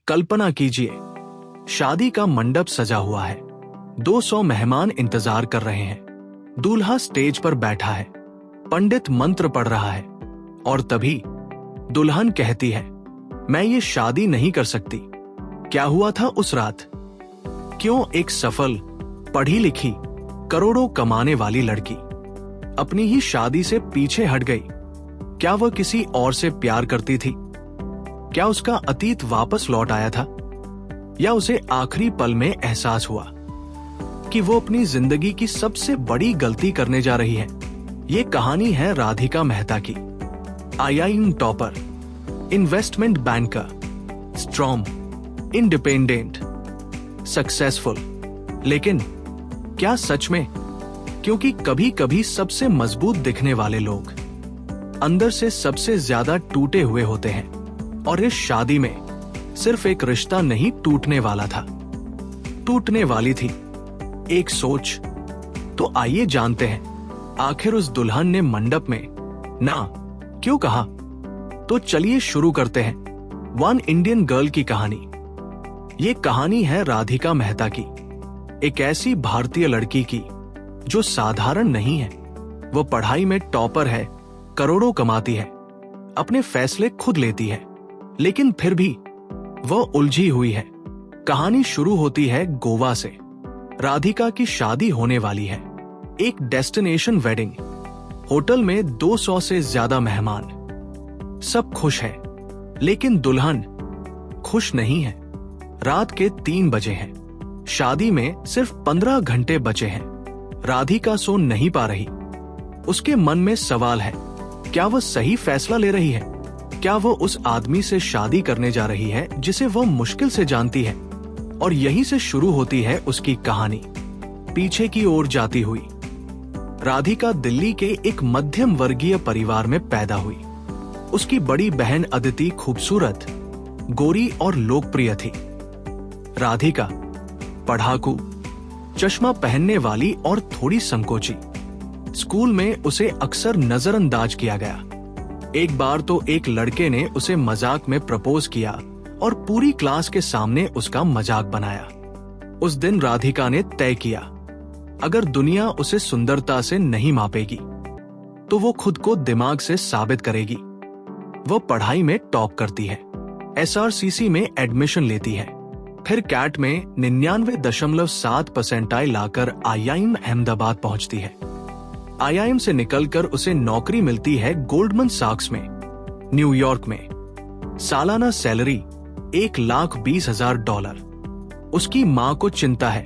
कल्पना कीजिए, शादी का मंडप सजा हुआ है, 200 मेहमान इंतजार कर रहे हैं, दूल्हा स्टेज पर बैठा है, पंडित मंत्र पढ़ रहा है और तभी दुल्हन कहती है, मैं ये शादी नहीं कर सकती। क्या हुआ था उस रात? क्यों एक सफल, पढ़ी लिखी, करोड़ों कमाने वाली लड़की अपनी ही शादी से पीछे हट गई? क्या वह किसी और से प्यार करती थी? क्या उसका अतीत वापस लौट आया था? या उसे आखिरी पल में एहसास हुआ कि वो अपनी जिंदगी की सबसे बड़ी गलती करने जा रही है? ये कहानी है राधिका मेहता की। IIM topper, investment banker, strong, independent, successful. लेकिन क्या सच में? क्योंकि कभी कभी सबसे मजबूत दिखने वाले लोग अंदर से सबसे ज्यादा टूटे हुए होते हैं। और इस शादी में सिर्फ एक रिश्ता नहीं टूटने वाला था, टूटने वाली थी एक सोच। तो आइए जानते हैं, आखिर उस दुल्हन ने मंडप में ना क्यों कहा? तो चलिए शुरू करते हैं वन इंडियन गर्ल की कहानी। ये कहानी है राधिका मेहता की, एक ऐसी भारतीय लड़की की जो साधारण नहीं है। वो पढ़ाई में टॉपर है, करोड़ों कमाती है, अपने फैसले खुद लेती है, लेकिन फिर भी वह उलझी हुई है। कहानी शुरू होती है गोवा से। राधिका की शादी होने वाली है, एक डेस्टिनेशन वेडिंग। होटल में 200 से ज्यादा मेहमान, सब खुश हैं, लेकिन दुल्हन खुश नहीं है। रात के 3 बजे हैं, शादी में सिर्फ 15 घंटे बचे हैं। राधिका सो नहीं पा रही। उसके मन में सवाल है, क्या वह सही फैसला ले रही है? क्या वो उस आदमी से शादी करने जा रही है जिसे वह मुश्किल से जानती है? और यहीं से शुरू होती है उसकी कहानी, पीछे की ओर जाती हुई। राधिका दिल्ली के एक मध्यम वर्गीय परिवार में पैदा हुई। उसकी बड़ी बहन अदिति खूबसूरत, गोरी और लोकप्रिय थी। राधिका पढ़ाकू, चश्मा पहनने वाली और थोड़ी संकोची। स्कूल में उसे अक्सर नजरअंदाज किया गया। एक बार तो एक लड़के ने उसे मजाक में प्रपोज किया और पूरी क्लास के सामने उसका मजाक बनाया। उस दिन राधिका ने तय किया, अगर दुनिया उसे सुंदरता से नहीं मापेगी तो वो खुद को दिमाग से साबित करेगी। वो पढ़ाई में टॉप करती है, एसआरसीसी में एडमिशन लेती है, फिर कैट में 99.7% लाकर आईआईएम अहमदाबाद पहुंचती है। आईआईएम से निकलकर उसे नौकरी मिलती है गोल्डमन सैक्स में, न्यूयॉर्क में। सालाना सैलरी $1,20,000। उसकी मां को चिंता है,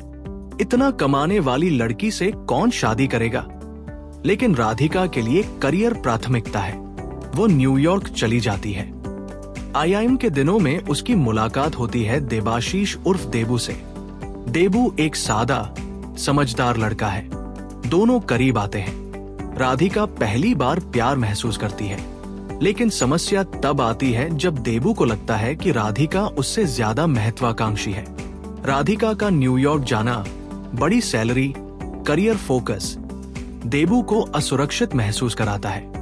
इतना कमाने वाली लड़की से कौन शादी करेगा? लेकिन राधिका के लिए करियर प्राथमिकता है। वो न्यूयॉर्क चली जाती है। आईआईएम के दिनों में उसकी मुलाकात होती है देबाशीष उर्फ देबू से। देबू एक सादा, समझदार लड़का है। दोनों करीब आते हैं। राधिका पहली बार प्यार महसूस करती है, लेकिन समस्या तब आती है जब देबू को लगता है कि राधिका उससे ज्यादा महत्वाकांक्षी है। राधिका का न्यूयॉर्क जाना, बड़ी सैलरी, करियर फोकस देबू को असुरक्षित महसूस कराता है।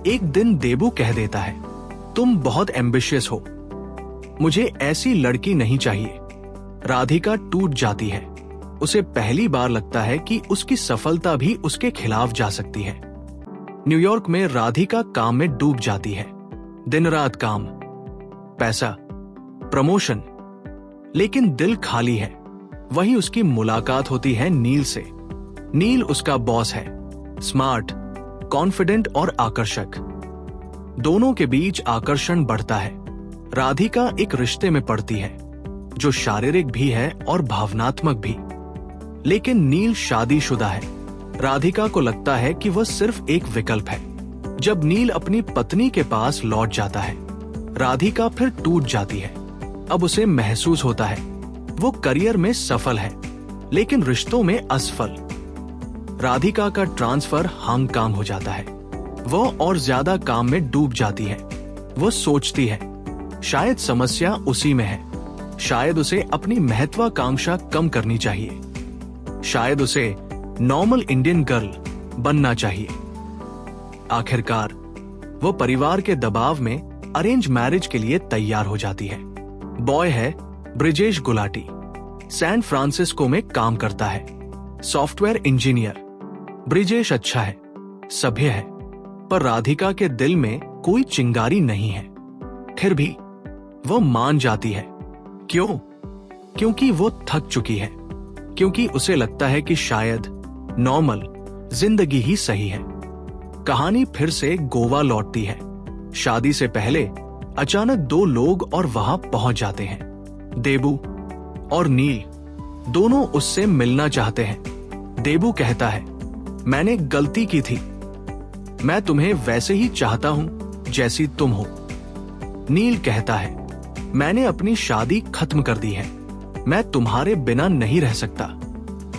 एक दिन देबू कह देता है, तुम बहुत एम्बिशियस हो, मुझे ऐसी लड़की नहीं चाहिए। राधिका टूट जाती है। उसे पहली बार लगता है कि उसकी सफलता भी उसके खिलाफ जा सकती है। न्यूयॉर्क में राधिका काम में डूब जाती है। दिन रात काम, पैसा, प्रमोशन, लेकिन दिल खाली है। वहीं उसकी मुलाकात होती है नील से। नील उसका बॉस है, स्मार्ट, कॉन्फिडेंट और आकर्षक। दोनों के बीच आकर्षण बढ़ता है। राधिका एक रिश्ते में पड़ती है जो शारीरिक भी है और भावनात्मक भी। लेकिन नील शादीशुदा है। राधिका को लगता है कि वह सिर्फ एक विकल्प है। जब नील अपनी पत्नी के पास लौट जाता है, राधिका फिर टूट जाती है। अब उसे महसूस होता है वो करियर में सफल है, लेकिन रिश्तों में असफल। राधिका का ट्रांसफर हांगकांग हो जाता है। वह और ज्यादा काम में डूब जाती है। वो सोचती है, शायद समस्या उसी में है। शायद उसे अपनी महत्वाकांक्षा कम करनी चाहिए। शायद उसे नॉर्मल इंडियन गर्ल बनना चाहिए। आखिरकार वो परिवार के दबाव में अरेंज मैरिज के लिए तैयार हो जाती है। बॉय है, ब्रिजेश गुलाटी सैन फ्रांसिस्को में काम करता है, सॉफ्टवेयर इंजीनियर। ब्रिजेश अच्छा है, सभ्य है, पर राधिका के दिल में कोई चिंगारी नहीं है। फिर भी वो मान जाती है। क्यों? क्योंकि वो थक चुकी है, क्योंकि उसे लगता है कि शायद नॉर्मल जिंदगी ही सही है। कहानी फिर से गोवा लौटती है। शादी से पहले अचानक दो लोग और वहां पहुंच जाते हैं। देबू और नील दोनों उससे मिलना चाहते हैं। देबू कहता है, मैंने गलती की थी, मैं तुम्हें वैसे ही चाहता हूं जैसी तुम हो। नील कहता है, मैंने अपनी शादी खत्म कर दी है, मैं तुम्हारे बिना नहीं रह सकता।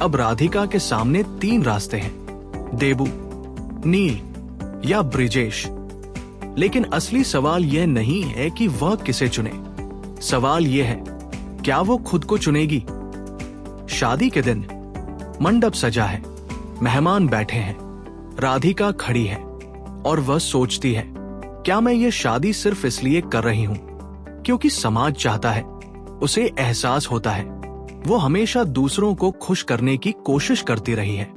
अब राधिका के सामने 3 रास्ते हैं, देबू, नील या ब्रिजेश। लेकिन असली सवाल यह नहीं है कि वह किसे चुने। सवाल यह है, क्या वो खुद को चुनेगी? शादी के दिन मंडप सजा है, मेहमान बैठे हैं, राधिका खड़ी है और वह सोचती है, क्या मैं ये शादी सिर्फ इसलिए कर रही हूं क्योंकि समाज चाहता है? उसे एहसास होता है वो हमेशा दूसरों को खुश करने की कोशिश करती रही है,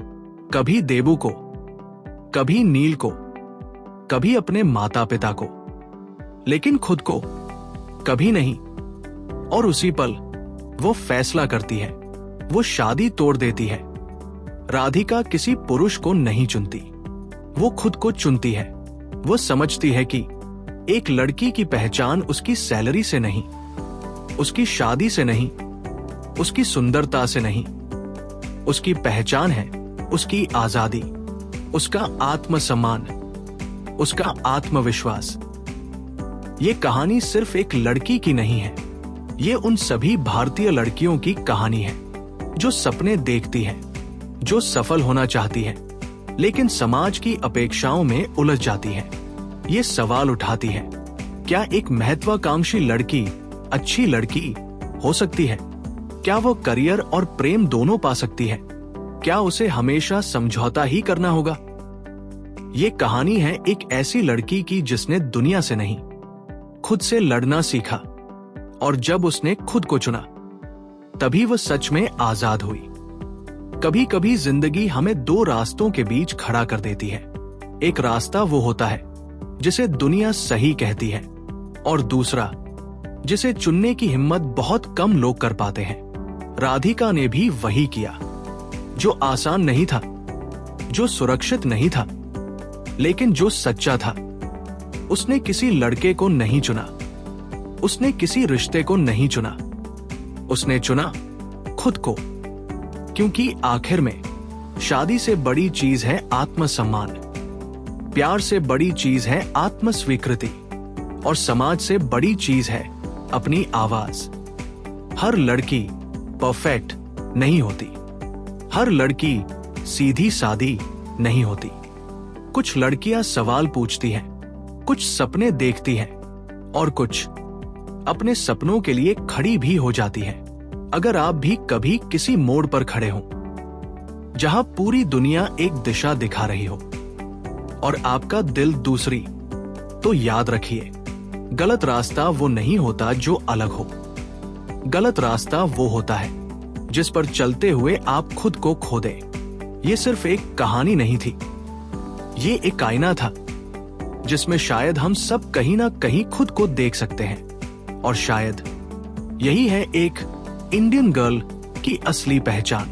कभी देबू को, कभी नील को, कभी अपने माता पिता को, लेकिन खुद को कभी नहीं। और उसी पल वो फैसला करती है, वो शादी तोड़ देती है। राधिका किसी पुरुष को नहीं चुनती, वो खुद को चुनती है। वो समझती है कि एक लड़की की पहचान उसकी सैलरी से नहीं, उसकी शादी से नहीं, उसकी सुंदरता से नहीं, उसकी पहचान है उसकी आजादी, उसका आत्मसम्मान, उसका आत्मविश्वास। ये कहानी सिर्फ एक लड़की की नहीं है, ये उन सभी भारतीय लड़कियों की कहानी है जो सपने देखती है, जो सफल होना चाहती है, लेकिन समाज की अपेक्षाओं में उलझ जाती है। ये सवाल उठाती है, क्या एक महत्वाकांक्षी लड़की अच्छी लड़की हो सकती है? क्या वो करियर और प्रेम दोनों पा सकती है? क्या उसे हमेशा समझौता ही करना होगा? ये कहानी है एक ऐसी लड़की की जिसने दुनिया से नहीं, खुद से लड़ना सीखा, और जब उसने खुद को चुना तभी वो सच में आजाद हुई। कभी कभी जिंदगी हमें 2 रास्तों के बीच खड़ा कर देती है। एक रास्ता वो होता है जिसे दुनिया सही कहती है, और दूसरा जिसे चुनने की हिम्मत बहुत कम लोग कर पाते हैं। राधिका ने भी वही किया, जो आसान नहीं था, जो सुरक्षित नहीं था, लेकिन जो सच्चा था। उसने किसी लड़के को नहीं चुना, उसने किसी रिश्ते को नहीं चुना, उसने चुना खुद को। क्योंकि आखिर में शादी से बड़ी चीज है आत्मसम्मान, प्यार से बड़ी चीज है आत्मस्वीकृति, और समाज से बड़ी चीज है अपनी आवाज। हर लड़की परफेक्ट नहीं होती, हर लड़की सीधी सादी नहीं होती। कुछ लड़कियां सवाल पूछती हैं, कुछ सपने देखती हैं, और कुछ अपने सपनों के लिए खड़ी भी हो जाती हैं। अगर आप भी कभी किसी मोड़ पर खड़े हो जहां पूरी दुनिया एक दिशा दिखा रही हो और आपका दिल दूसरी, तो याद रखिए, गलत रास्ता वो नहीं होता जो अलग हो। गलत रास्ता वो होता है जिस पर चलते हुए आप खुद को खो दे। ये सिर्फ एक कहानी नहीं थी, ये एक आईना था जिसमें शायद हम सब कहीं ना कहीं खुद को देख सकते हैं, और शायद यही है एक इंडियन गर्ल की असली पहचान।